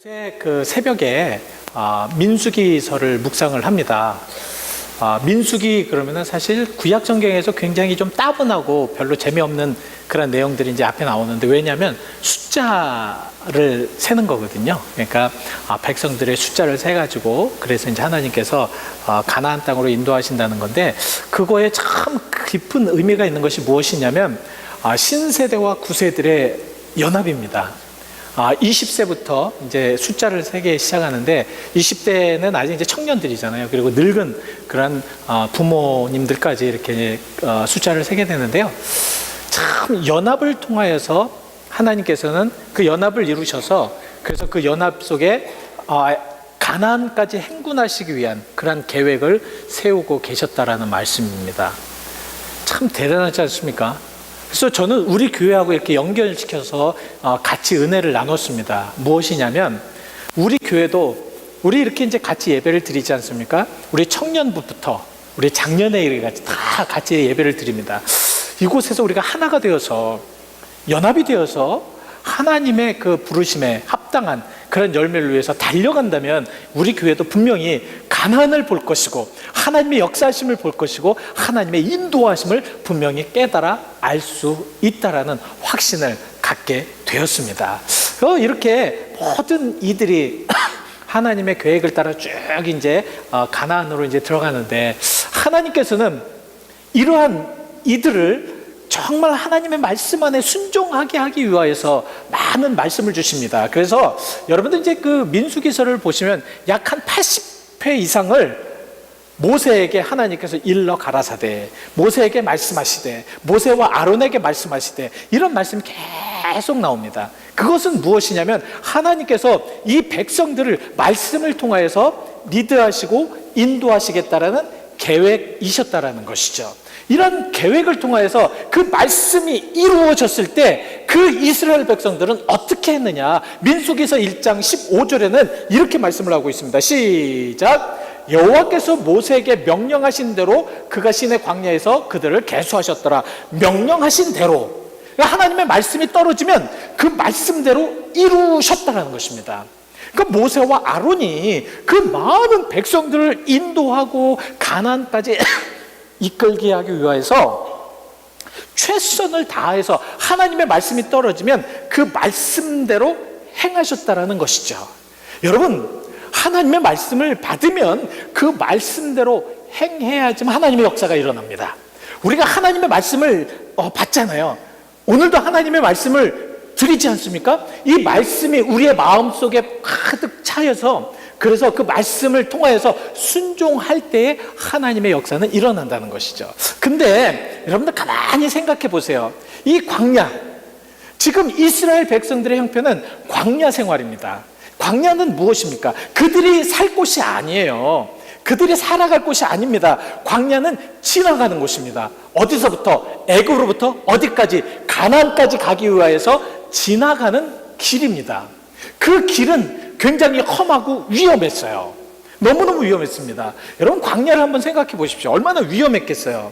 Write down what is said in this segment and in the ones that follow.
요새 그 새벽에 민수기서를 묵상을 합니다. 민수기 그러면은 사실 구약 성경에서 굉장히 좀 따분하고 별로 재미없는 그런 내용들이 이제 앞에 나오는데, 왜냐하면 숫자를 세는 거거든요. 그러니까 백성들의 숫자를 세 가지고 그래서 이제 하나님께서 가나안 땅으로 인도하신다는 건데, 그거에 참 깊은 의미가 있는 것이 무엇이냐면 신세대와 구세들의 연합입니다. 20세부터 이제 숫자를 세기 시작하는데, 20대는 아직 이제 청년들이잖아요. 그리고 늙은 그런 부모님들까지 이렇게 숫자를 세게 되는데요. 참 연합을 통하여서 하나님께서는 그 연합을 이루셔서, 그래서 그 연합 속에 가나안까지 행군하시기 위한 그런 계획을 세우고 계셨다라는 말씀입니다. 참 대단하지 않습니까? 그래서 저는 우리 교회하고 이렇게 연결시켜서 같이 은혜를 나눴습니다. 무엇이냐면, 우리 교회도 우리 이렇게 이제 같이 예배를 드리지 않습니까? 우리 청년부부터 우리 작년에 이렇게 다 같이 예배를 드립니다. 이곳에서 우리가 하나가 되어서, 연합이 되어서 하나님의 그 부르심에 합당한 그런 열매를 위해서 달려간다면, 우리 교회도 분명히 가나안을 볼 것이고 하나님의 역사하심을 볼 것이고 하나님의 인도하심을 분명히 깨달아 알 수 있다라는 확신을 갖게 되었습니다. 이렇게 모든 이들이 하나님의 계획을 따라 쭉 이제 가나안으로 이제 들어가는데, 하나님께서는 이러한 이들을 정말 하나님의 말씀 안에 순종하게 하기 위하여서 많은 말씀을 주십니다. 그래서 여러분들 이제 그 민수기서를 보시면 약 한 80회 이상을 모세에게 하나님께서 일러 가라사대, 모세에게 말씀하시되, 모세와 아론에게 말씀하시되, 이런 말씀이 계속 나옵니다. 그것은 무엇이냐면, 하나님께서 이 백성들을 말씀을 통하여서 리드하시고 인도하시겠다라는 계획이셨다라는 것이죠. 이런 계획을 통하여서 그 말씀이 이루어졌을 때 그 이스라엘 백성들은 어떻게 했느냐. 민수기서 1장 15절에는 이렇게 말씀을 하고 있습니다. 시작. 여호와께서 모세에게 명령하신 대로 그가 시내 광야에서 그들을 계수하셨더라. 명령하신 대로, 하나님의 말씀이 떨어지면 그 말씀대로 이루셨다는 것입니다. 그러니까 모세와 아론이 그 많은 백성들을 인도하고 가나안까지 이끌게 하기 위해서 최선을 다해서 하나님의 말씀이 떨어지면 그 말씀대로 행하셨다라는 것이죠. 여러분, 하나님의 말씀을 받으면 그 말씀대로 행해야지만 하나님의 역사가 일어납니다. 우리가 하나님의 말씀을 받잖아요. 오늘도 하나님의 말씀을 드리지 않습니까? 이 말씀이 우리의 마음속에 가득 차여서, 그래서 그 말씀을 통하여서 순종할 때에 하나님의 역사는 일어난다는 것이죠. 근데 여러분들 가만히 생각해 보세요. 이 광야, 지금 이스라엘 백성들의 형편은 광야 생활입니다. 광야는 무엇입니까? 그들이 살 곳이 아니에요. 그들이 살아갈 곳이 아닙니다. 광야는 지나가는 곳입니다. 어디서부터? 애굽으로부터 어디까지? 가나안까지 가기 위하여서 지나가는 길입니다. 그 길은 굉장히 험하고 위험했어요. 너무너무 위험했습니다. 여러분, 광야를 한번 생각해 보십시오. 얼마나 위험했겠어요.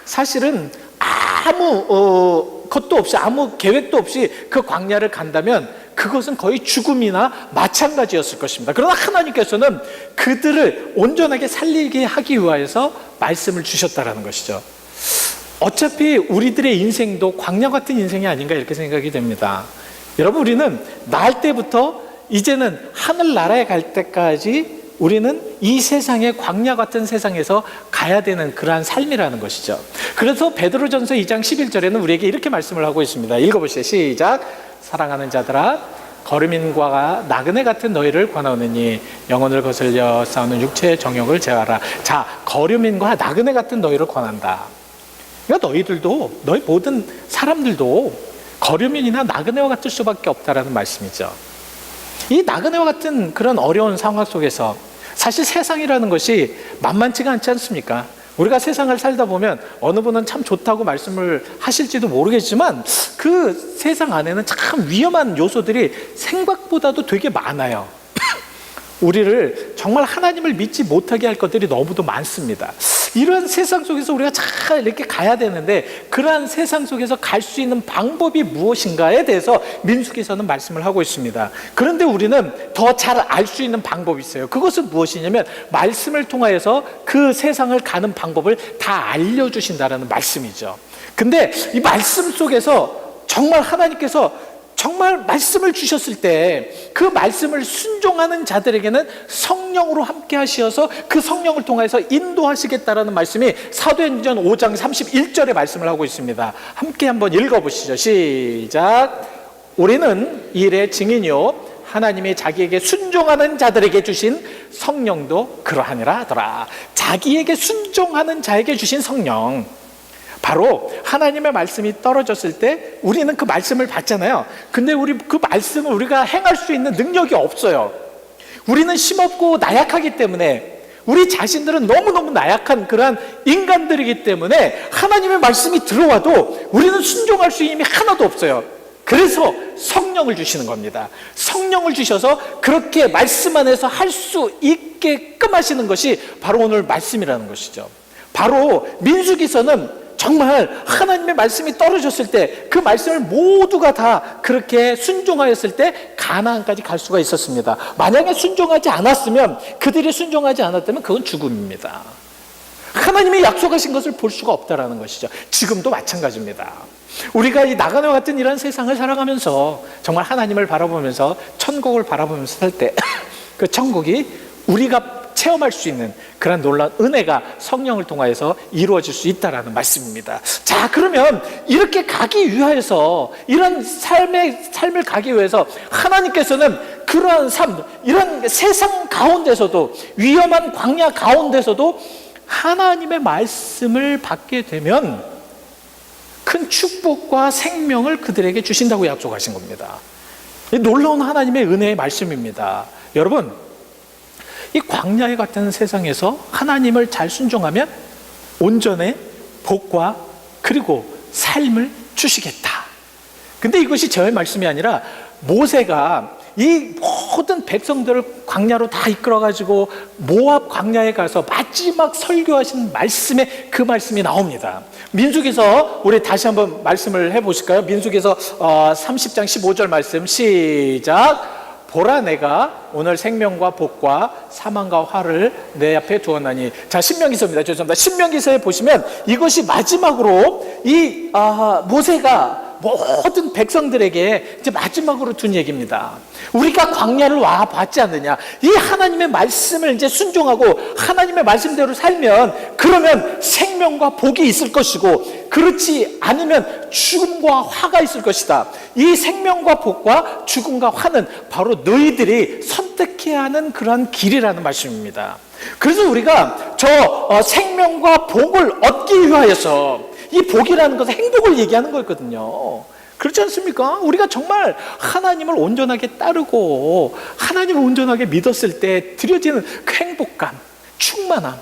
사실은 아무 것도 없이, 아무 계획도 없이 그 광야를 간다면 그것은 거의 죽음이나 마찬가지였을 것입니다. 그러나 하나님께서는 그들을 온전하게 살리게 하기 위하여서 말씀을 주셨다는 것이죠. 어차피 우리들의 인생도 광야 같은 인생이 아닌가, 이렇게 생각이 됩니다. 여러분, 우리는 날 때부터 이제는 하늘나라에 갈 때까지 우리는 이 세상의 광야 같은 세상에서 가야 되는 그러한 삶이라는 것이죠. 그래서 베드로전서 2장 11절에는 우리에게 이렇게 말씀을 하고 있습니다. 읽어보시죠. 시작. 사랑하는 자들아, 거류민과 나그네 같은 너희를 권하노니 영혼을 거슬려 싸우는 육체의 정욕을 제하라. 자, 거류민과 나그네 같은 너희를 권한다. 그러니까 너희들도, 너희 모든 사람들도 거류민이나 나그네와 같을 수밖에 없다라는 말씀이죠. 이 나그네와 같은 그런 어려운 상황 속에서 사실 세상이라는 것이 만만치가 않지 않습니까? 우리가 세상을 살다 보면 어느 분은 참 좋다고 말씀을 하실지도 모르겠지만, 그 세상 안에는 참 위험한 요소들이 생각보다도 되게 많아요. 우리를 정말 하나님을 믿지 못하게 할 것들이 너무도 많습니다. 이런 세상 속에서 우리가 잘 이렇게 가야 되는데 그러한 세상 속에서 갈 수 있는 방법이 무엇인가에 대해서 민수기서는 말씀을 하고 있습니다. 그런데 우리는 더 잘 알 수 있는 방법이 있어요. 그것은 무엇이냐면 말씀을 통하여서 그 세상을 가는 방법을 다 알려주신다는 말씀이죠. 근데 이 말씀 속에서 정말 하나님께서 정말 말씀을 주셨을 때 그 말씀을 순종하는 자들에게는 성령으로 함께 하시어서 그 성령을 통해서 인도하시겠다라는 말씀이 사도행전 5장 31절의 말씀을 하고 있습니다. 함께 한번 읽어보시죠. 시작. 우리는 이 일의 증인이요 하나님이 자기에게 순종하는 자들에게 주신 성령도 그러하니라 하더라. 자기에게 순종하는 자에게 주신 성령, 바로 하나님의 말씀이 떨어졌을 때 우리는 그 말씀을 받잖아요. 근데 우리 그 말씀을 우리가 행할 수 있는 능력이 없어요. 우리는 힘없고 나약하기 때문에, 우리 자신들은 너무너무 나약한 그러한 인간들이기 때문에 하나님의 말씀이 들어와도 우리는 순종할 수 있는 힘이 하나도 없어요. 그래서 성령을 주시는 겁니다. 성령을 주셔서 그렇게 말씀 안에서 할 수 있게끔 하시는 것이 바로 오늘 말씀이라는 것이죠. 바로 민수기서는 정말 하나님의 말씀이 떨어졌을 때 그 말씀을 모두가 다 그렇게 순종하였을 때 가나안까지 갈 수가 있었습니다. 만약에 순종하지 않았으면, 그들이 순종하지 않았다면 그건 죽음입니다. 하나님이 약속하신 것을 볼 수가 없다라는 것이죠. 지금도 마찬가지입니다. 우리가 이 나가노와 같은 이런 세상을 살아가면서 정말 하나님을 바라보면서 천국을 바라보면서 살 때 그 천국이 우리가 체험할 수 있는 그런 놀라운 은혜가 성령을 통하여서 이루어질 수 있다는 말씀입니다. 자, 그러면 이렇게 가기 위하여서, 이런 삶을 가기 위해서 하나님께서는 그러한 삶, 이런 세상 가운데서도, 위험한 광야 가운데서도 하나님의 말씀을 받게 되면 큰 축복과 생명을 그들에게 주신다고 약속하신 겁니다. 이 놀라운 하나님의 은혜의 말씀입니다. 여러분, 이 광야에 같은 세상에서 하나님을 잘 순종하면 온전의 복과 그리고 삶을 주시겠다. 근데 이것이 저의 말씀이 아니라 모세가 이 모든 백성들을 광야로 다 이끌어가지고 모압 광야에 가서 마지막 설교하신 말씀에 그 말씀이 나옵니다. 민수기서 우리 다시 한번 말씀을 해보실까요? 민수기서 30장 15절 말씀 시작. 보라, 내가 오늘 생명과 복과 사망과 화를 내 앞에 두었나니. 자, 신명기서입니다. 죄송합니다. 신명기서에 보시면 이것이 마지막으로 이 모세가 모든 백성들에게 이제 마지막으로 둔 얘기입니다. 우리가 광야를 와 봤지 않느냐? 이 하나님의 말씀을 이제 순종하고 하나님의 말씀대로 살면, 그러면 생명과 복이 있을 것이고, 그렇지 않으면 죽음과 화가 있을 것이다. 이 생명과 복과 죽음과 화는 바로 너희들이 선택해야 하는 그러한 길이라는 말씀입니다. 그래서 우리가 저 생명과 복을 얻기 위하여서, 이 복이라는 것은 행복을 얘기하는 거거든요. 그렇지 않습니까? 우리가 정말 하나님을 온전하게 따르고 하나님을 온전하게 믿었을 때 드려지는 그 행복감, 충만함,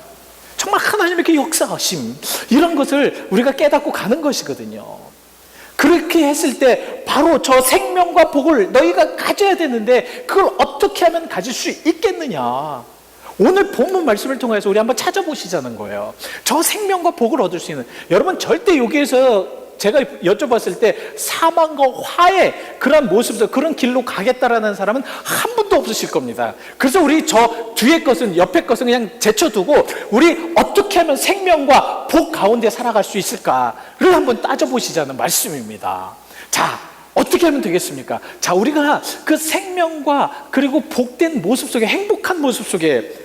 정말 하나님의 그 역사하심, 이런 것을 우리가 깨닫고 가는 것이거든요. 그렇게 했을 때 바로 저 생명과 복을 너희가 가져야 되는데 그걸 어떻게 하면 가질 수 있겠느냐? 오늘 본문 말씀을 통해서 우리 한번 찾아보시자는 거예요. 저 생명과 복을 얻을 수 있는, 여러분 절대 여기에서 제가 여쭤봤을 때 사망과 화의 그런 모습에서 그런 길로 가겠다라는 사람은 한 분도 없으실 겁니다. 그래서 우리 저 뒤에 것은, 옆에 것은 그냥 제쳐두고 우리 어떻게 하면 생명과 복 가운데 살아갈 수 있을까를 한번 따져보시자는 말씀입니다. 자, 어떻게 하면 되겠습니까? 자, 우리가 그 생명과 그리고 복된 모습 속에, 행복한 모습 속에,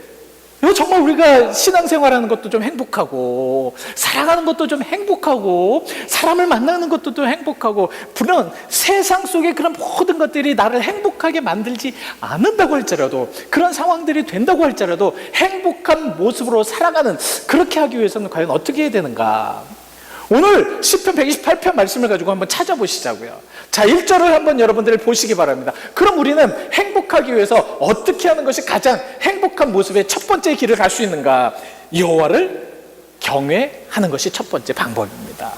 정말 우리가 신앙생활하는 것도 좀 행복하고, 살아가는 것도 좀 행복하고, 사람을 만나는 것도 좀 행복하고, 물론 세상 속에 그런 모든 것들이 나를 행복하게 만들지 않는다고 할지라도, 그런 상황들이 된다고 할지라도 행복한 모습으로 살아가는, 그렇게 하기 위해서는 과연 어떻게 해야 되는가? 오늘 시편 128편 말씀을 가지고 한번 찾아보시자고요. 자, 1절을 한번 여러분들이 보시기 바랍니다. 그럼 우리는 행복하기 위해서 어떻게 하는 것이 가장 행복한 모습의 첫 번째 길을 갈 수 있는가? 여호와를 경외하는 것이 첫 번째 방법입니다.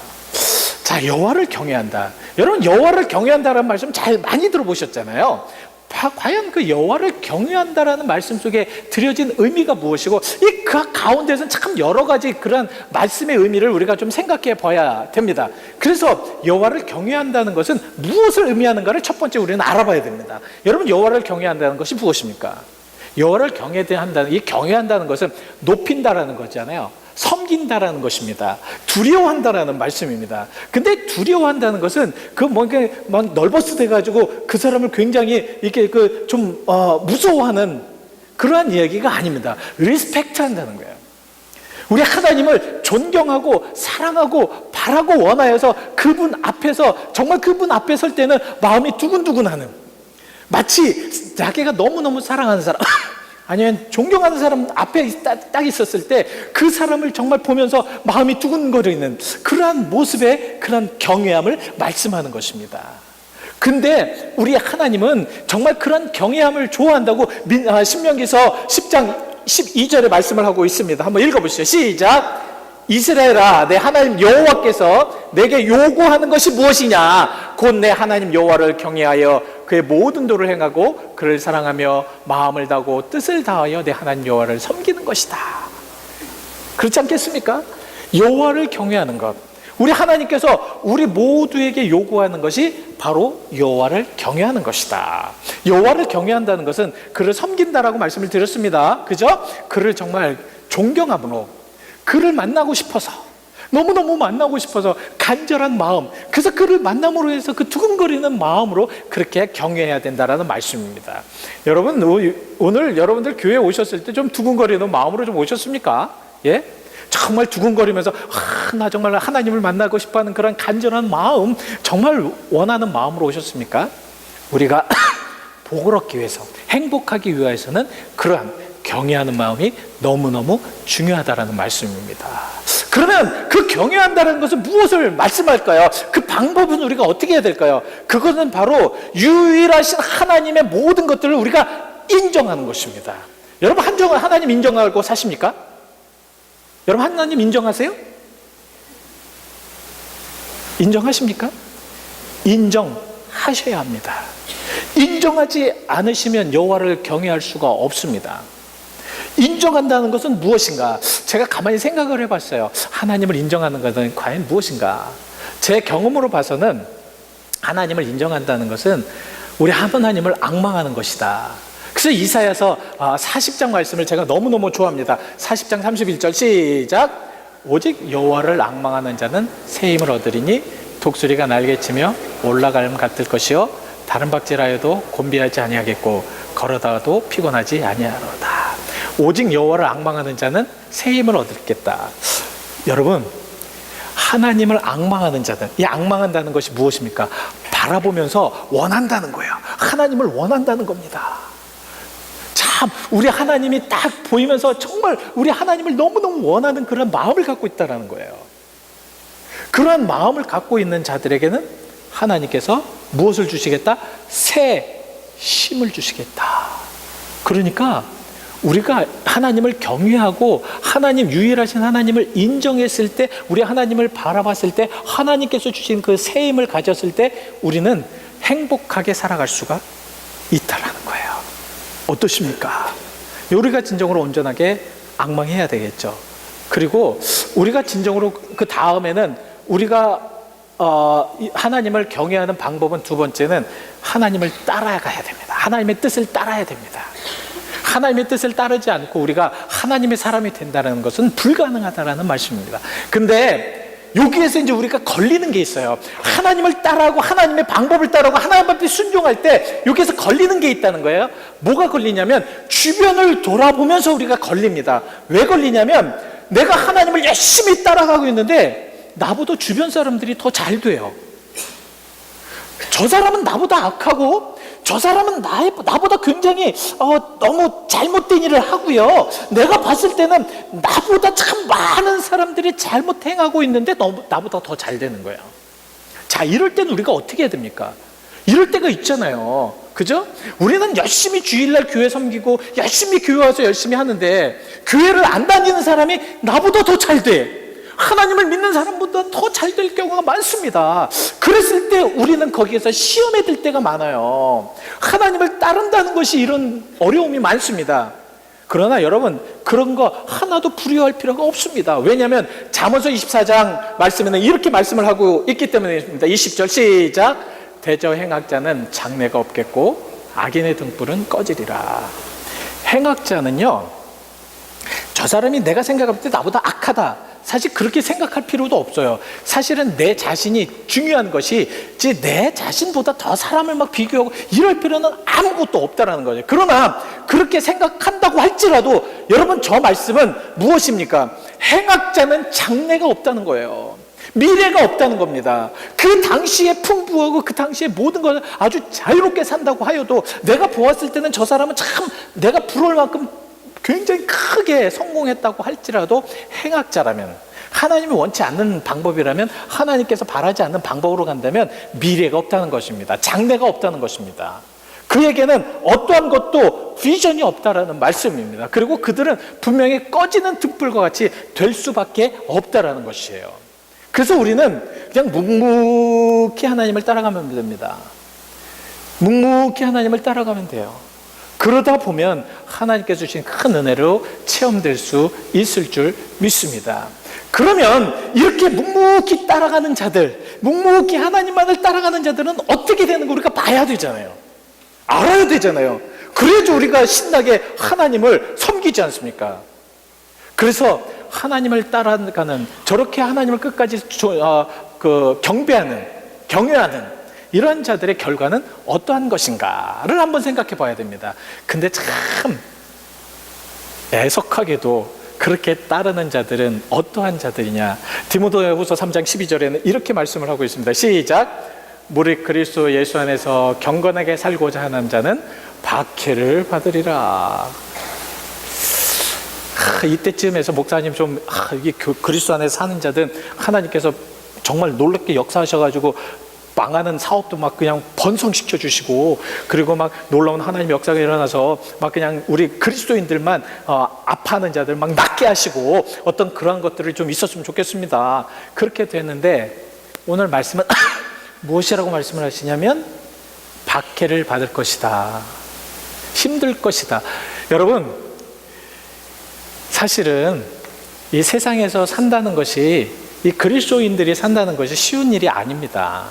자, 여호와를 경외한다. 여러분, 여호와를 경외한다라는 말씀 잘 많이 들어보셨잖아요. 과연 그 여호와를 경외한다라는 말씀 속에 들여진 의미가 무엇이고, 이 그 가운데서는 참 여러 가지 그런 말씀의 의미를 우리가 좀 생각해 봐야 됩니다. 그래서 여호와를 경외한다는 것은 무엇을 의미하는가를 첫 번째 우리는 알아봐야 됩니다. 여러분, 여호와를 경외한다는 것이 무엇입니까? 여호와를 경외한다는 것은 높인다라는 거잖아요. 섬긴다라는 것입니다. 두려워한다라는 말씀입니다. 근데 두려워한다는 것은 막 널버스 돼가지고 그 사람을 굉장히 이렇게 무서워하는 그러한 이야기가 아닙니다. 리스펙트 한다는 거예요. 우리 하나님을 존경하고 사랑하고 바라고 원하여서 그분 앞에서, 정말 그분 앞에 설 때는 마음이 두근두근하는, 마치 자기가 너무너무 사랑하는 사람 아니면 존경하는 사람 앞에 딱 있었을 때 그 사람을 정말 보면서 마음이 두근거리는 그러한 모습의 그런 경외함을 말씀하는 것입니다. 근데 우리 하나님은 정말 그런 경외함을 좋아한다고 신명기서 10장 12절에 말씀을 하고 있습니다. 한번 읽어보시죠. 시작. 이스라엘아, 내 하나님 여호와께서 내게 요구하는 것이 무엇이냐? 곧 내 하나님 여호와를 경외하여 그의 모든 도를 행하고 그를 사랑하며 마음을 다하고 뜻을 다하여 내 하나님 여호와를 섬기는 것이다. 그렇지 않겠습니까? 여호와를 경외하는 것, 우리 하나님께서 우리 모두에게 요구하는 것이 바로 여호와를 경외하는 것이다. 여호와를 경외한다는 것은 그를 섬긴다라고 말씀을 드렸습니다. 그죠? 그를 정말 존경함으로, 그를 만나고 싶어서, 너무너무 만나고 싶어서 간절한 마음, 그래서 그를 만남으로 해서 그 두근거리는 마음으로 그렇게 경외해야 된다라는 말씀입니다. 여러분, 오늘 여러분들 교회에 오셨을 때 좀 두근거리는 마음으로 좀 오셨습니까? 예? 정말 두근거리면서 나 정말 하나님을 만나고 싶어하는 그런 간절한 마음, 정말 원하는 마음으로 오셨습니까? 우리가 복을 얻기 위해서, 행복하기 위해서는 그러한 경외하는 마음이 너무너무 중요하다라는 말씀입니다. 그러면 그 경외한다는 것은 무엇을 말씀할까요? 그 방법은 우리가 어떻게 해야 될까요? 그것은 바로 유일하신 하나님의 모든 것들을 우리가 인정하는 것입니다. 여러분, 하나님 인정하고 사십니까? 여러분, 하나님 인정하세요? 인정하십니까? 인정하셔야 합니다. 인정하지 않으시면 여호와를 경외할 수가 없습니다. 인정한다는 것은 무엇인가? 제가 가만히 생각을 해봤어요. 하나님을 인정하는 것은 과연 무엇인가? 제 경험으로 봐서는 하나님을 인정한다는 것은 우리 하나님을 앙망하는 것이다. 그래서 이사야서 40장 말씀을 제가 너무너무 좋아합니다. 40장 31절 시작. 오직 여호와를 앙망하는 자는 새 힘을 얻으리니 독수리가 날개치며 올라감 같을 것이요 다른 박질하여도 곤비하지 아니하겠고 걸어다가도 피곤하지 아니하로다. 오직 여호와를 앙망하는 자는 새 힘을 얻겠다. 여러분, 하나님을 앙망하는 자들, 이 앙망한다는 것이 무엇입니까? 바라보면서 원한다는 거예요. 하나님을 원한다는 겁니다. 참, 우리 하나님이 딱 보이면서 정말 우리 하나님을 너무너무 원하는 그런 마음을 갖고 있다는 거예요. 그러한 마음을 갖고 있는 자들에게는 하나님께서 무엇을 주시겠다? 새 힘을 주시겠다. 그러니까 우리가 하나님을 경외하고 하나님, 유일하신 하나님을 인정했을 때, 우리 하나님을 바라봤을 때, 하나님께서 주신 그 새 힘을 가졌을 때 우리는 행복하게 살아갈 수가 있다라는 거예요. 어떠십니까? 우리가 진정으로 온전하게 앙망해야 되겠죠. 그리고 우리가 진정으로 그 다음에는 우리가 하나님을 경외하는 방법은, 두 번째는 하나님을 따라가야 됩니다. 하나님의 뜻을 따라야 됩니다. 하나님의 뜻을 따르지 않고 우리가 하나님의 사람이 된다는 것은 불가능하다라는 말씀입니다. 근데 여기에서 이제 우리가 걸리는 게 있어요. 하나님을 따라하고 하나님의 방법을 따라하고 하나님 앞에 순종할 때 여기에서 걸리는 게 있다는 거예요. 뭐가 걸리냐면 주변을 돌아보면서 우리가 걸립니다. 왜 걸리냐면 내가 하나님을 열심히 따라가고 있는데 나보다 주변 사람들이 더 잘 돼요. 저 사람은 나보다 악하고 저 사람은 나보다 굉장히 너무 잘못된 일을 하고요. 내가 봤을 때는 나보다 참 많은 사람들이 잘못 행하고 있는데 나보다 더 잘 되는 거예요. 자, 이럴 때는 우리가 어떻게 해야 됩니까? 이럴 때가 있잖아요. 그죠? 우리는 열심히 주일날 교회 섬기고 열심히 교회 와서 열심히 하는데 교회를 안 다니는 사람이 나보다 더 잘 돼. 하나님을 믿는 사람보다 더 잘 될 경우가 많습니다. 그랬을 때 우리는 거기에서 시험에 들 때가 많아요. 하나님을 따른다는 것이 이런 어려움이 많습니다. 그러나 여러분, 그런 거 하나도 두려워할 필요가 없습니다. 왜냐하면 잠언서 24장 말씀에는 이렇게 말씀을 하고 있기 때문입니다. 20절 시작. 대저 행악자는 장래가 없겠고 악인의 등불은 꺼지리라. 행악자는요, 저 사람이 내가 생각할 때 나보다 악하다, 사실 그렇게 생각할 필요도 없어요. 사실은 내 자신이 중요한 것이 내 자신보다 더 사람을 막 비교하고 이럴 필요는 아무것도 없다라는 거죠. 그러나 그렇게 생각한다고 할지라도 여러분, 저 말씀은 무엇입니까? 행악자는 장래가 없다는 거예요. 미래가 없다는 겁니다. 그 당시에 풍부하고 그 당시에 모든 것을 아주 자유롭게 산다고 하여도 내가 보았을 때는 저 사람은 참 내가 부러울 만큼 굉장히 크게 성공했다고 할지라도 행악자라면, 하나님이 원치 않는 방법이라면, 하나님께서 바라지 않는 방법으로 간다면 미래가 없다는 것입니다. 장래가 없다는 것입니다. 그에게는 어떠한 것도 비전이 없다라는 말씀입니다. 그리고 그들은 분명히 꺼지는 등불과 같이 될 수밖에 없다라는 것이에요. 그래서 우리는 그냥 묵묵히 하나님을 따라가면 됩니다. 묵묵히 하나님을 따라가면 돼요. 그러다 보면 하나님께서 주신 큰 은혜로 체험될 수 있을 줄 믿습니다. 그러면 이렇게 묵묵히 따라가는 자들, 묵묵히 하나님만을 따라가는 자들은 어떻게 되는 거 우리가 봐야 되잖아요. 알아야 되잖아요. 그래야지 우리가 신나게 하나님을 섬기지 않습니까? 그래서 하나님을 따라가는, 저렇게 하나님을 끝까지 경외하는 이런 자들의 결과는 어떠한 것인가를 한번 생각해 봐야 됩니다. 근데 참 애석하게도 그렇게 따르는 자들은 어떠한 자들이냐? 디모데후서 3장 12절에는 이렇게 말씀을 하고 있습니다. 시작. 무릇 그리스도 예수 안에서 경건하게 살고자 하는 자는 박해를 받으리라. 이때쯤에서 목사님 좀 이게 그리스도 안에 사는 자들은 하나님께서 정말 놀랍게 역사하셔가지고 망하는 사업도 막 그냥 번성시켜 주시고, 그리고 막 놀라운 하나님 역사가 일어나서 막 그냥 우리 그리스도인들만 아파하는 자들 막 낫게 하시고 어떤 그러한 것들이 좀 있었으면 좋겠습니다. 그렇게 됐는데 오늘 말씀은 무엇이라고 말씀을 하시냐면 박해를 받을 것이다, 힘들 것이다. 여러분, 사실은 이 세상에서 산다는 것이, 이 그리스도인들이 산다는 것이 쉬운 일이 아닙니다.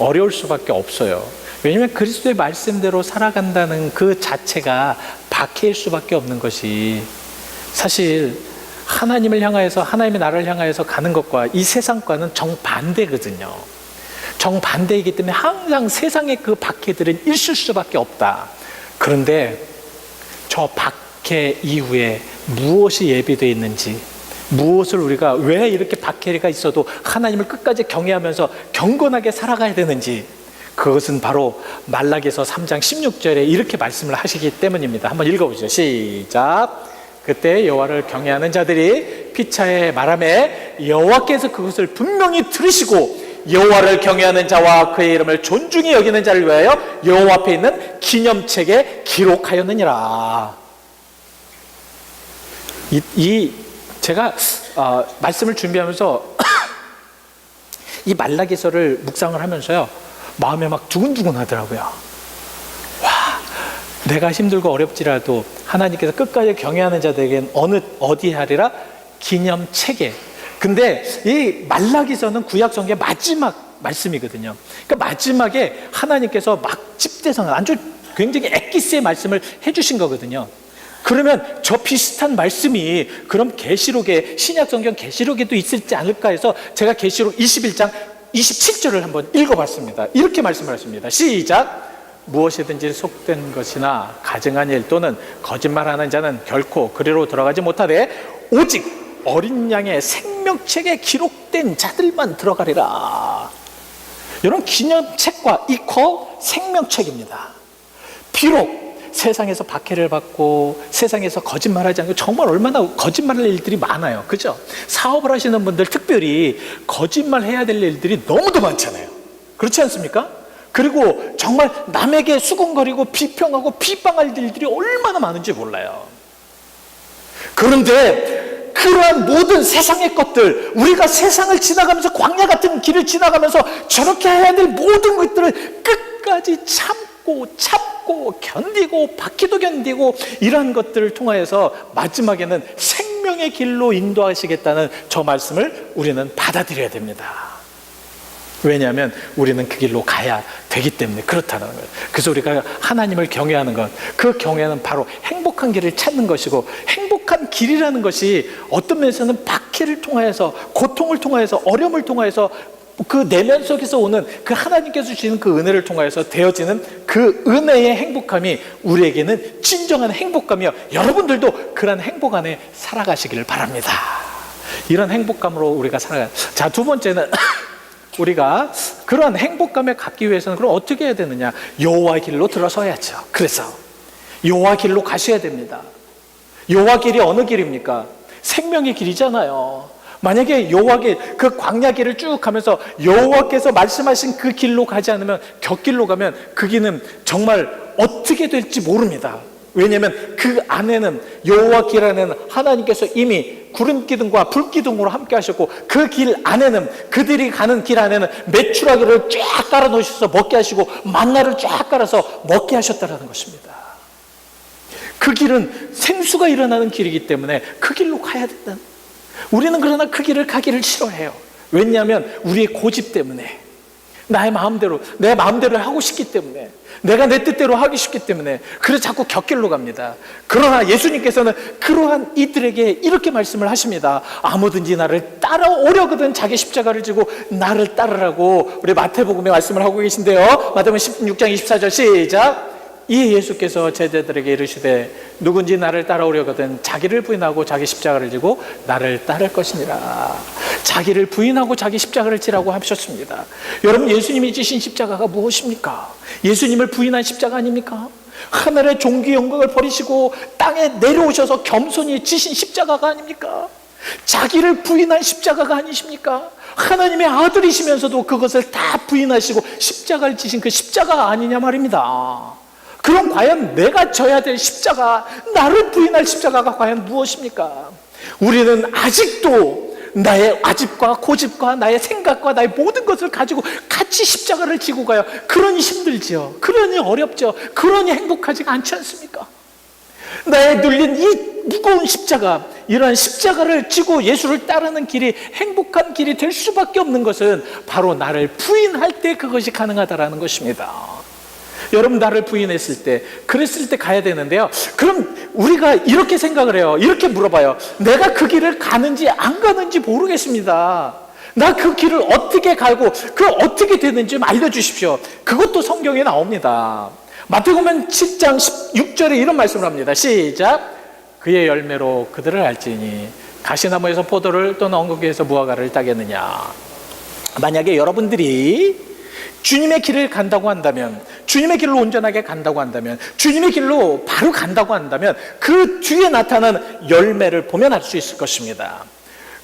어려울 수밖에 없어요. 왜냐하면 그리스도의 말씀대로 살아간다는 그 자체가 박해일 수밖에 없는 것이, 사실 하나님을 향하여서, 하나님의 나라를 향하여서 가는 것과 이 세상과는 정반대거든요. 정반대이기 때문에 항상 세상의 그 박해들은 있을 수밖에 없다. 그런데 저 박해 이후에 무엇이 예비되어 있는지, 무엇을 우리가 왜 이렇게 박해가 있어도 하나님을 끝까지 경외하면서 경건하게 살아가야 되는지, 그것은 바로 말라기서 3장 16절에 이렇게 말씀을 하시기 때문입니다. 한번 읽어보시죠. 시작. 그때 여호와를 경외하는 자들이 피차에 말하매 여호와께서 그것을 분명히 들으시고 여호와를 경외하는 자와 그의 이름을 존중히 여기는 자를 위하여 여호와 앞에 있는 기념책에 기록하였느니라. 제가 말씀을 준비하면서 이 말라기서를 묵상을 하면서요, 마음에 막 두근두근 하더라고요. 와, 내가 힘들고 어렵지라도 하나님께서 끝까지 경외하는 자들에겐 어디 하리라? 기념책에. 근데 이 말라기서는 구약 성경의 마지막 말씀이거든요. 그러니까 마지막에 하나님께서 막 집대성, 아주 굉장히 엑기스의 말씀을 해주신 거거든요. 그러면 저 비슷한 말씀이 그럼 계시록에, 신약 성경 계시록에도 있을지 않을까 해서 제가 계시록 21장 27절을 한번 읽어봤습니다. 이렇게 말씀을 하십니다. 시작. 무엇이든지 속된 것이나 가증한 일 또는 거짓말하는 자는 결코 그리로 들어가지 못하되 오직 어린 양의 생명책에 기록된 자들만 들어가리라. 이런 기념책과 이퀄 생명책입니다. 비록 세상에서 박해를 받고 세상에서 거짓말하지 않고, 정말 얼마나 거짓말할 일들이 많아요. 그죠? 사업을 하시는 분들 특별히 거짓말해야 될 일들이 너무도 많잖아요. 그렇지 않습니까? 그리고 정말 남에게 수군거리고 비평하고 비방할 일들이 얼마나 많은지 몰라요. 그런데 그러한 모든 세상의 것들, 우리가 세상을 지나가면서 광야 같은 길을 지나가면서 저렇게 해야 될 모든 것들을 끝까지 참고 견디고 바퀴도 견디고 이러한 것들을 통하여서 마지막에는 생명의 길로 인도하시겠다는 저 말씀을 우리는 받아들여야 됩니다. 왜냐하면 우리는 그 길로 가야 되기 때문에 그렇다는 거예요. 그래서 우리가 하나님을 경외하는 것, 그 경외는 바로 행복한 길을 찾는 것이고, 행복한 길이라는 것이 어떤 면에서는 박해를 통하여서, 고통을 통하여서, 어려움을 통하여서, 그 내면 속에서 오는 그 하나님께서 주시는 그 은혜를 통하여서 되어지는 그 은혜의 행복함이 우리에게는 진정한 행복감이요, 여러분들도 그런 행복 안에 살아가시기를 바랍니다. 이런 행복감으로 우리가 살아가요. 자, 두 번째는 우리가 그런 행복감에 갖기 위해서는 그럼 어떻게 해야 되느냐? 여호와 길로 들어서야죠. 그래서 여호와 길로 가셔야 됩니다. 여호와 길이 어느 길입니까? 생명의 길이잖아요. 만약에 여호와 길, 그 광야 길을 쭉 가면서 여호와께서 말씀하신 그 길로 가지 않으면, 곁길로 가면 그 길은 정말 어떻게 될지 모릅니다. 왜냐하면 그 안에는, 여호와 길 안에는 하나님께서 이미 구름 기둥과 불 기둥으로 함께 하셨고, 그 길 안에는, 그들이 가는 길 안에는 메추라기를 쫙 깔아 놓으셔서 먹게 하시고, 만나를 쫙 깔아서 먹게 하셨다는 것입니다. 그 길은 생수가 일어나는 길이기 때문에 그 길로 가야 된다. 우리는 그러나 그 길을 가기를 싫어해요. 왜냐하면 우리의 고집 때문에, 나의 마음대로, 내 마음대로 하고 싶기 때문에, 내가 내 뜻대로 하기 쉽기 때문에, 그래서 자꾸 곁길로 갑니다. 그러나 예수님께서는 그러한 이들에게 이렇게 말씀을 하십니다. 아무든지 나를 따라오려거든 자기 십자가를 지고 나를 따르라고 우리 마태복음에 말씀을 하고 계신데요. 마태복음 16장 24절 시작. 이 예수께서 제자들에게 이르시되 누군지 나를 따라오려거든 자기를 부인하고 자기 십자가를 지고 나를 따를 것이니라. 자기를 부인하고 자기 십자가를 지라고 하셨습니다. 여러분, 예수님이 지신 십자가가 무엇입니까? 예수님을 부인한 십자가 아닙니까? 하늘의 존귀 영광을 버리시고 땅에 내려오셔서 겸손히 지신 십자가가 아닙니까? 자기를 부인한 십자가가 아니십니까? 하나님의 아들이시면서도 그것을 다 부인하시고 십자가를 지신 그 십자가 아니냐 말입니다. 그럼 과연 내가 져야 될 십자가, 나를 부인할 십자가가 과연 무엇입니까? 우리는 아직도 나의 아집과 고집과 나의 생각과 나의 모든 것을 가지고 같이 십자가를 지고 가요. 그러니 힘들죠. 그러니 어렵죠. 그러니 행복하지가 않지 않습니까? 나의 눌린 이 무거운 십자가, 이러한 십자가를 지고 예수를 따르는 길이 행복한 길이 될 수밖에 없는 것은 바로 나를 부인할 때 그것이 가능하다라는 것입니다. 여러분, 나를 부인했을 때, 그랬을 때 가야 되는데요. 그럼 우리가 이렇게 생각을 해요. 이렇게 물어봐요. 내가 그 길을 가는지 안 가는지 모르겠습니다. 나 그 길을 어떻게 가고 그 어떻게 되는지 좀 알려주십시오. 그것도 성경에 나옵니다. 마태복음 7장 16절에 이런 말씀을 합니다. 시작. 그의 열매로 그들을 알지니 가시나무에서 포도를 또는 엉겅퀴에서 무화과를 따겠느냐. 만약에 여러분들이 주님의 길을 간다고 한다면, 주님의 길로 온전하게 간다고 한다면, 주님의 길로 바로 간다고 한다면 그 뒤에 나타나는 열매를 보면 알 수 있을 것입니다.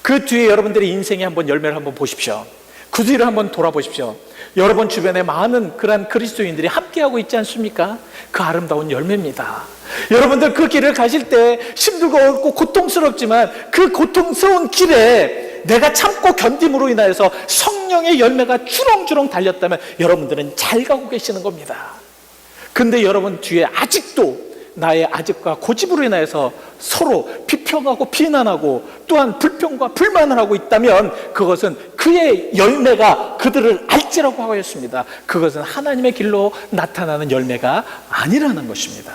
그 뒤에 여러분들의 인생의 한번 열매를 한번 보십시오. 그 뒤를 한번 돌아보십시오. 여러분 주변에 많은 그런 그리스도인들이 함께하고 있지 않습니까? 그 아름다운 열매입니다. 여러분들 그 길을 가실 때 힘들고 어렵고 고통스럽지만 그 고통스러운 길에 내가 참고 견딤으로 인하여서 성령의 열매가 주렁주렁 달렸다면 여러분들은 잘 가고 계시는 겁니다. 근데 여러분 뒤에 아직도 나의 아집과 고집으로 인하여서 서로 비평하고 비난하고 또한 불평과 불만을 하고 있다면 그것은 그의 열매가 그들을 알지라고 하였습니다. 그것은 하나님의 길로 나타나는 열매가 아니라는 것입니다.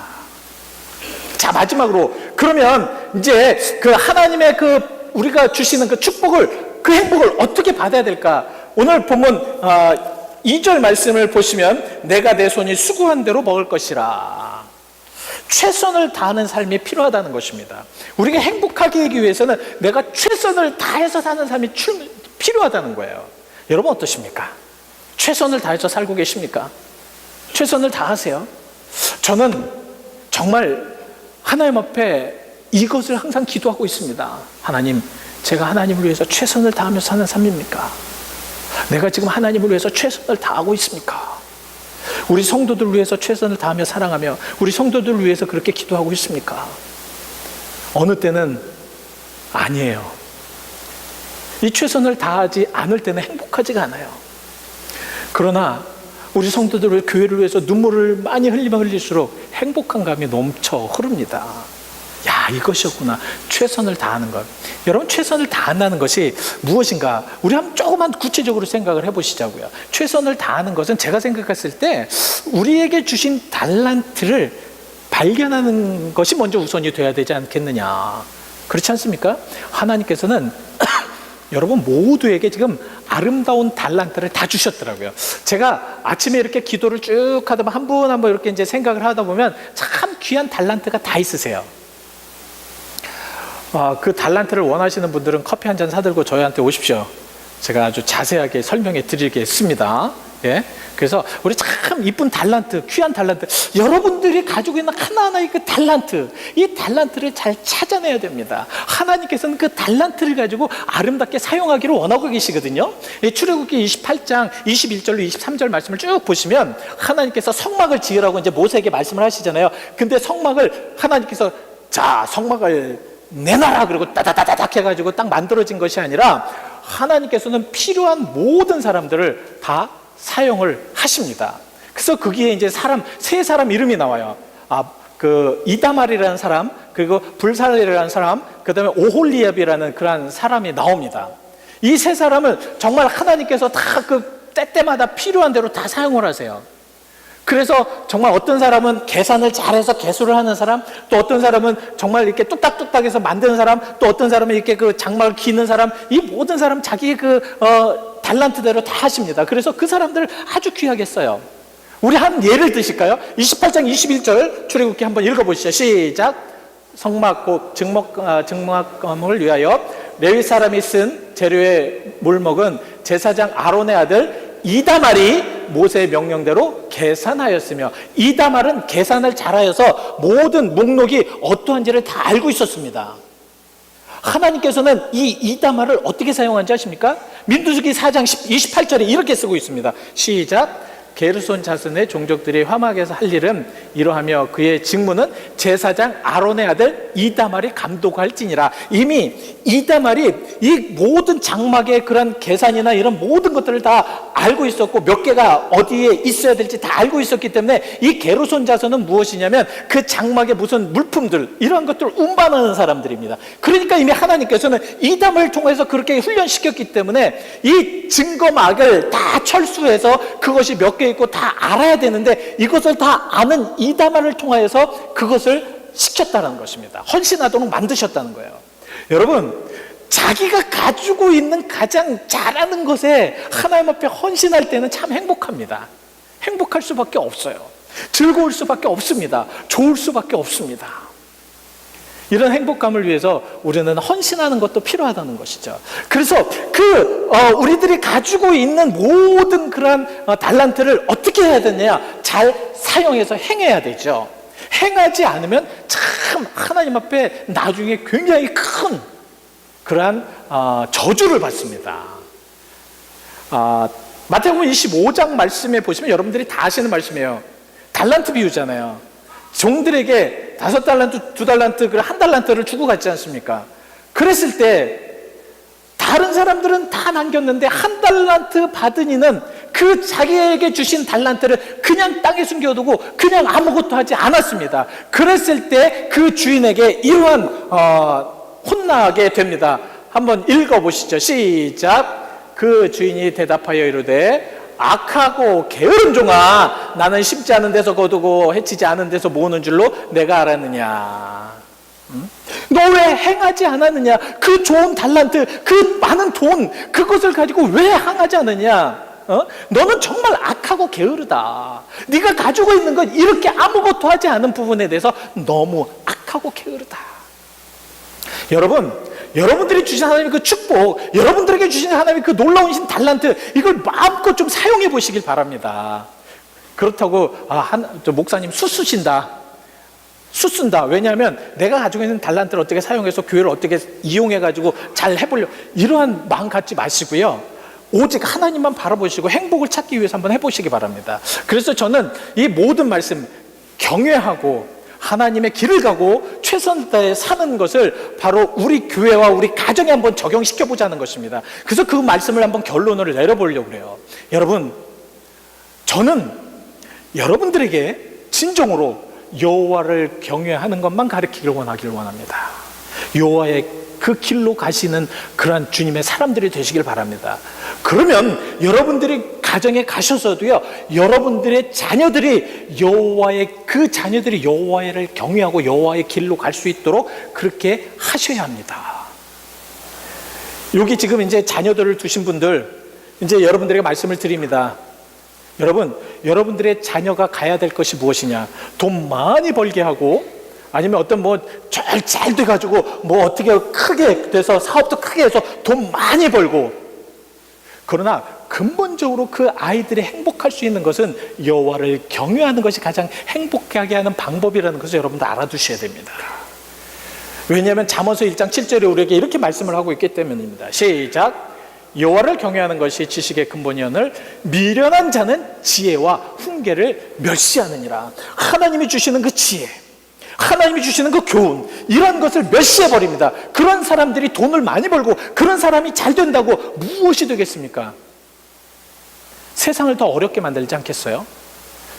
자, 마지막으로 그러면 이제 그 하나님의 그 우리가 주시는 그 축복을, 그 행복을 어떻게 받아야 될까? 오늘 본문 2절 말씀을 보시면 내가 내 손이 수고한 대로 먹을 것이라. 최선을 다하는 삶이 필요하다는 것입니다. 우리가 행복하게 하기 위해서는 내가 최선을 다해서 사는 삶이 필요하다는 거예요. 여러분 어떠십니까? 최선을 다해서 살고 계십니까? 최선을 다하세요? 저는 정말 하나님 앞에 이것을 항상 기도하고 있습니다. 하나님, 제가 하나님을 위해서 최선을 다하며 사는 삶입니까? 내가 지금 하나님을 위해서 최선을 다하고 있습니까? 우리 성도들을 위해서 최선을 다하며 사랑하며 우리 성도들을 위해서 그렇게 기도하고 있습니까? 어느 때는 아니에요. 이 최선을 다하지 않을 때는 행복하지가 않아요. 그러나 우리 성도들을 교회를 위해서 눈물을 많이 흘리면 흘릴수록 행복한 감이 넘쳐 흐릅니다. 야, 이것이었구나. 최선을 다하는 것. 여러분, 최선을 다한다는 것이 무엇인가? 우리 한번 조금만 구체적으로 생각을 해보시자고요. 최선을 다하는 것은 제가 생각했을 때 우리에게 주신 달란트를 발견하는 것이 먼저 우선이 돼야 되지 않겠느냐. 그렇지 않습니까? 하나님께서는 여러분 모두에게 지금 아름다운 달란트를 다 주셨더라고요. 제가 아침에 이렇게 기도를 쭉 하다 보면 한 분 한 분 이렇게 이제 생각을 하다 보면 참 귀한 달란트가 다 있으세요. 그 달란트를 원하시는 분들은 커피 한 잔 사들고 저희한테 오십시오. 제가 아주 자세하게 설명해 드리겠습니다. 예? 그래서 우리 참 이쁜 달란트, 귀한 달란트, 여러분들이 가지고 있는 하나하나의 그 달란트, 이 달란트를 잘 찾아내야 됩니다. 하나님께서는 그 달란트를 가지고 아름답게 사용하기를 원하고 계시거든요. 출애굽기 28장 21절로 23절 말씀을 쭉 보시면 하나님께서 성막을 지으라고 이제 모세에게 말씀을 하시잖아요. 근데 성막을 하나님께서 자, 성막을 내놔라 그리고 따다다다닥 해가지고 딱 만들어진 것이 아니라 하나님께서는 필요한 모든 사람들을 다 사용을 하십니다. 그래서 거기에 이제 세 사람 이름이 나와요. 그 이다말이라는 사람, 그리고 불살이라는 사람, 그 다음에 오홀리압이라는 그런 사람이 나옵니다. 이 세 사람은 정말 하나님께서 다 그 때때마다 필요한 대로 다 사용을 하세요. 그래서 정말 어떤 사람은 계산을 잘해서 계수를 하는 사람, 또 어떤 사람은 정말 이렇게 뚝딱뚝딱해서 만드는 사람, 또 어떤 사람은 이렇게 그 장막을 기는 사람, 이 모든 사람 자기의 달란트대로 다 하십니다. 그래서 그 사람들을 아주 귀하게 써요. 우리 한 예를 드실까요? 28장 21절 출애굽기 한번 읽어보시죠. 시작. 성막 곧 증막을 위하여 레위 사람이 쓴 재료의 물목은 제사장 아론의 아들 이다말이 모세의 명령대로 계산하였으며, 이다말은 계산을 잘하여서 모든 목록이 어떠한지를 다 알고 있었습니다. 하나님께서는 이 이다말을 어떻게 사용한지 아십니까? 민수기 4장 28절에 이렇게 쓰고 있습니다. 시작. 게르손 자손의 종족들이 화막에서 할 일은 이러하며 그의 직무는 제사장 아론의 아들 이다말이 감독할지니라. 이미 이다말이 이 모든 장막의 그런 계산이나 이런 모든 것들을 다 알고 있었고, 몇 개가 어디에 있어야 될지 다 알고 있었기 때문에 이 게르손 자손은 무엇이냐면 그 장막의 무슨 물품들, 이런 것들을 운반하는 사람들입니다. 그러니까 이미 하나님께서는 이다말을 통해서 그렇게 훈련시켰기 때문에 이 증거막을 다 철수해서 그것이 몇 개 있고 다 알아야 되는데, 이것을 다 아는 이다말을 통하여서 그것을 시켰다는 것입니다. 헌신하도록 만드셨다는 거예요. 여러분, 자기가 가지고 있는 가장 잘하는 것에 하나님 앞에 헌신할 때는 참 행복합니다. 행복할 수밖에 없어요. 즐거울 수밖에 없습니다. 좋을 수밖에 없습니다. 이런 행복감을 위해서 우리는 헌신하는 것도 필요하다는 것이죠. 그래서 우리들이 가지고 있는 모든 그런 달란트를 어떻게 해야 되느냐? 잘 사용해서 행해야 되죠. 행하지 않으면 참 하나님 앞에 나중에 굉장히 큰 그러한 저주를 받습니다. 마태복음 25장 말씀에 보시면 여러분들이 다 아시는 말씀이에요. 달란트 비유잖아요. 종들에게 5달란트, 2달란트, 1달란트를 주고 갔지 않습니까? 그랬을 때 다른 사람들은 다 남겼는데 1달란트 받은 이는 그 자기에게 주신 달란트를 그냥 땅에 숨겨두고 그냥 아무것도 하지 않았습니다. 그랬을 때 그 주인에게 이러한 혼나게 됩니다. 한번 읽어보시죠. 시작. 그 주인이 대답하여 이르되 악하고 게으른 종아, 나는 심지 않은 데서 거두고 해치지 않은 데서 모으는 줄로 내가 알았느냐. 너 왜 행하지 않았느냐? 그 좋은 달란트, 그 많은 돈, 그것을 가지고 왜 행하지 않느냐? 너는 정말 악하고 게으르다. 네가 가지고 있는 건 이렇게 아무것도 하지 않은 부분에 대해서 너무 악하고 게으르다. 여러분, 여러분들이 주신 하나님의 그 축복, 여러분들에게 주신 하나님의 그 놀라운 달란트, 이걸 마음껏 좀 사용해 보시길 바랍니다. 그렇다고 목사님 수쓰신다, 수쓴다. 왜냐하면 내가 가지고 있는 달란트를 어떻게 사용해서 교회를 어떻게 이용해가지고 잘 해보려고, 이러한 마음 갖지 마시고요. 오직 하나님만 바라보시고 행복을 찾기 위해서 한번 해보시기 바랍니다. 그래서 저는 이 모든 말씀 경외하고 하나님의 길을 가고 최선을 다해 사는 것을 바로 우리 교회와 우리 가정에 한번 적용시켜 보자는 것입니다. 그래서 그 말씀을 한번 결론을 내려보려고 그래요. 여러분, 저는 여러분들에게 진정으로 여호와를 경외하는 것만 가르치기를 원하기를 원합니다. 여호와의 그 길로 가시는 그러한 주님의 사람들이 되시길 바랍니다. 그러면 여러분들이 가정에 가셔서도요, 여러분들의 자녀들이 여호와를 경외하고 여호와의 길로 갈 수 있도록 그렇게 하셔야 합니다. 여기 지금 이제 자녀들을 두신 분들, 이제 여러분들에게 말씀을 드립니다. 여러분들의 자녀가 가야 될 것이 무엇이냐? 돈 많이 벌게 하고, 아니면 어떤 잘 돼가지고 어떻게 크게 돼서 사업도 크게 해서 돈 많이 벌고, 그러나 근본적으로 그 아이들이 행복할 수 있는 것은 여호와를 경외하는 것이 가장 행복하게 하는 방법이라는 것을 여러분들 알아두셔야 됩니다. 왜냐하면 잠언서 1장 7절에 우리에게 이렇게 말씀을 하고 있기 때문입니다. 시작. 여호와를 경외하는 것이 지식의 근본이오늘 미련한 자는 지혜와 훈계를 멸시하느니라. 하나님이 주시는 그 지혜, 하나님이 주시는 그 교훈, 이런 것을 멸시해버립니다. 그런 사람들이 돈을 많이 벌고 그런 사람이 잘 된다고 무엇이 되겠습니까? 세상을 더 어렵게 만들지 않겠어요?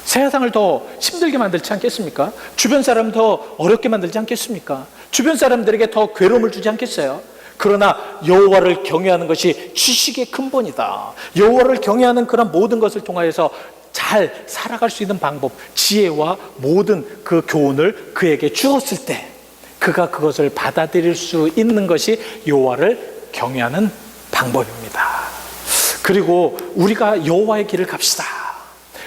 세상을 더 힘들게 만들지 않겠습니까? 주변 사람 더 어렵게 만들지 않겠습니까? 주변 사람들에게 더 괴로움을 주지 않겠어요? 그러나 여호와를 경외하는 것이 지식의 근본이다. 여호와를 경외하는 그런 모든 것을 통하여서 잘 살아갈 수 있는 방법, 지혜와 모든 그 교훈을 그에게 주었을 때 그가 그것을 받아들일 수 있는 것이 여호와를 경외하는 방법입니다. 그리고 우리가 여호와의 길을 갑시다.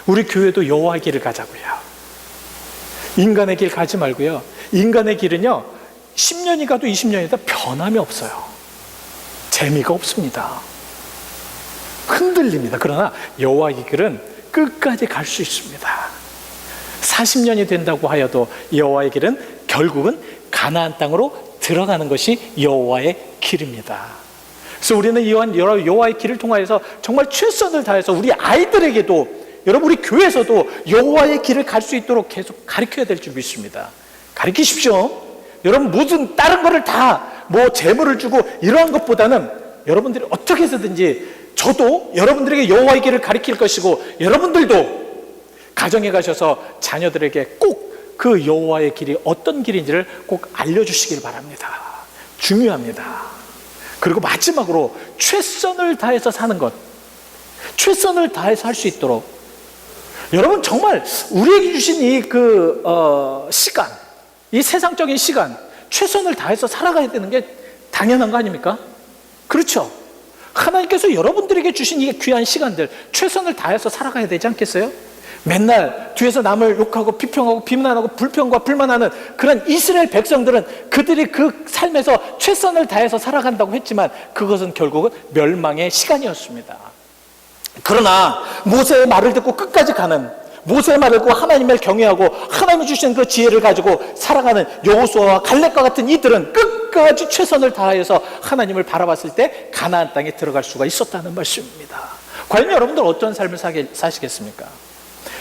우리 교회도 여호와의 길을 가자고요. 인간의 길 가지 말고요. 인간의 길은요, 10년이 가도 20년이 가도 변함이 없어요. 재미가 없습니다. 흔들립니다. 그러나 여호와의 길은 끝까지 갈 수 있습니다. 40년이 된다고 하여도 여호와의 길은 결국은 가나안 땅으로 들어가는 것이 여호와의 길입니다. 그래서 우리는 이러한 여호와의 길을 통하여서 정말 최선을 다해서 우리 아이들에게도, 여러분 우리 교회에서도 여호와의 길을 갈 수 있도록 계속 가르쳐야 될 줄 믿습니다. 가르치십시오. 여러분 무슨 다른 거를 다 재물을 주고 이러한 것보다는 여러분들이 어떻게 해서든지, 저도 여러분들에게 여호와의 길을 가르칠 것이고 여러분들도 가정에 가셔서 자녀들에게 꼭 그 여호와의 길이 어떤 길인지를 꼭 알려주시길 바랍니다. 중요합니다. 그리고 마지막으로 최선을 다해서 사는 것, 최선을 다해서 할 수 있도록, 여러분 정말 우리에게 주신 이 시간, 이 세상적인 시간, 최선을 다해서 살아가야 되는 게 당연한 거 아닙니까? 그렇죠? 하나님께서 여러분들에게 주신 이 귀한 시간들 최선을 다해서 살아가야 되지 않겠어요? 맨날 뒤에서 남을 욕하고 비평하고 비난하고 불평과 불만하는 그런 이스라엘 백성들은 그들이 그 삶에서 최선을 다해서 살아간다고 했지만 그것은 결국은 멸망의 시간이었습니다. 그러나 모세의 말을 듣고 끝까지 가는, 모세의 말을 듣고 하나님을 경외하고 하나님이 주신 그 지혜를 가지고 살아가는 여호수아와 갈렙과 같은 이들은 끝까지 최선을 다해서 하나님을 바라봤을 때 가나안 땅에 들어갈 수가 있었다는 말씀입니다. 과연 여러분들 어떤 삶을 사시겠습니까?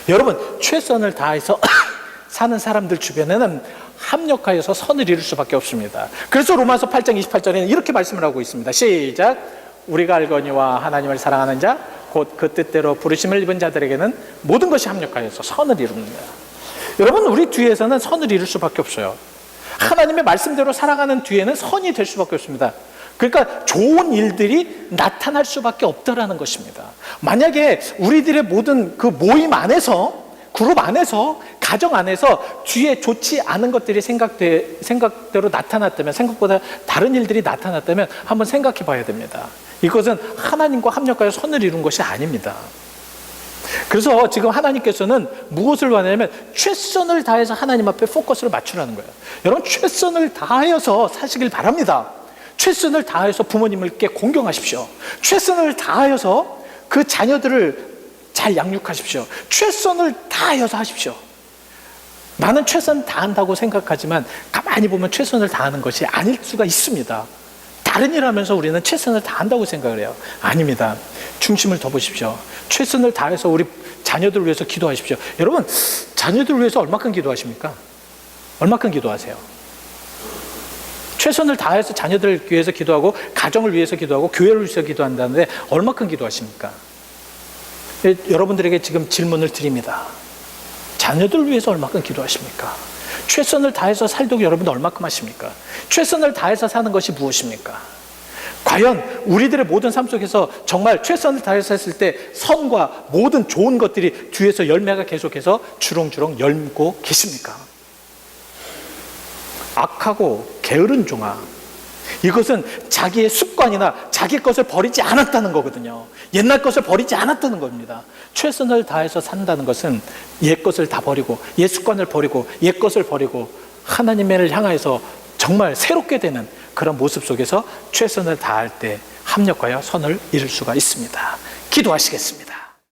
여러분 최선을 다해서 사는 사람들 주변에는 합력하여서 선을 이룰 수밖에 없습니다. 그래서 로마서 8장 28절에는 이렇게 말씀을 하고 있습니다. 시작. 우리가 알거니와 하나님을 사랑하는 자 곧 그 뜻대로 부르심을 입은 자들에게는 모든 것이 합력하여서 선을 이룹니다. 여러분 우리 뒤에서는 선을 이룰 수밖에 없어요. 하나님의 말씀대로 살아가는 뒤에는 선이 될 수밖에 없습니다. 그러니까 좋은 일들이 나타날 수밖에 없다라는 것입니다. 만약에 우리들의 모든 그 모임 안에서, 그룹 안에서, 가정 안에서 뒤에 좋지 않은 것들이 생각대로 나타났다면, 생각보다 다른 일들이 나타났다면 한번 생각해 봐야 됩니다. 이것은 하나님과 합력하여 선을 이룬 것이 아닙니다. 그래서 지금 하나님께서는 무엇을 원하냐면 최선을 다해서 하나님 앞에 포커스를 맞추라는 거예요. 여러분 최선을 다하여서 사시길 바랍니다. 최선을 다해서 부모님께 공경하십시오. 최선을 다하여서 그 자녀들을 잘 양육하십시오. 최선을 다하여서 하십시오. 나는 최선 다한다고 생각하지만 가만히 보면 최선을 다하는 것이 아닐 수가 있습니다. 다른 일 하면서 우리는 최선을 다한다고 생각을 해요. 아닙니다. 중심을 더 보십시오. 최선을 다해서 우리 자녀들을 위해서 기도하십시오. 여러분 자녀들을 위해서 얼마큼 기도하십니까? 얼마큼 기도하세요? 최선을 다해서 자녀들 위해서 기도하고 가정을 위해서 기도하고 교회를 위해서 기도한다는데 얼마큼 기도하십니까? 여러분들에게 지금 질문을 드립니다. 자녀들을 위해서 얼마큼 기도하십니까? 최선을 다해서 살도록 여러분 얼마큼 하십니까? 최선을 다해서 사는 것이 무엇입니까? 과연 우리들의 모든 삶 속에서 정말 최선을 다해서 했을 때 선과 모든 좋은 것들이 뒤에서 열매가 계속해서 주렁주렁 열고 계십니까? 악하고 게으른 종아, 이것은 자기의 습관이나 자기 것을 버리지 않았다는 거거든요. 옛날 것을 버리지 않았다는 겁니다. 최선을 다해서 산다는 것은 옛 것을 다 버리고 옛 습관을 버리고 옛 것을 버리고 하나님을 향해서 정말 새롭게 되는 그런 모습 속에서 최선을 다할 때 합력하여 선을 이룰 수가 있습니다. 기도하시겠습니다.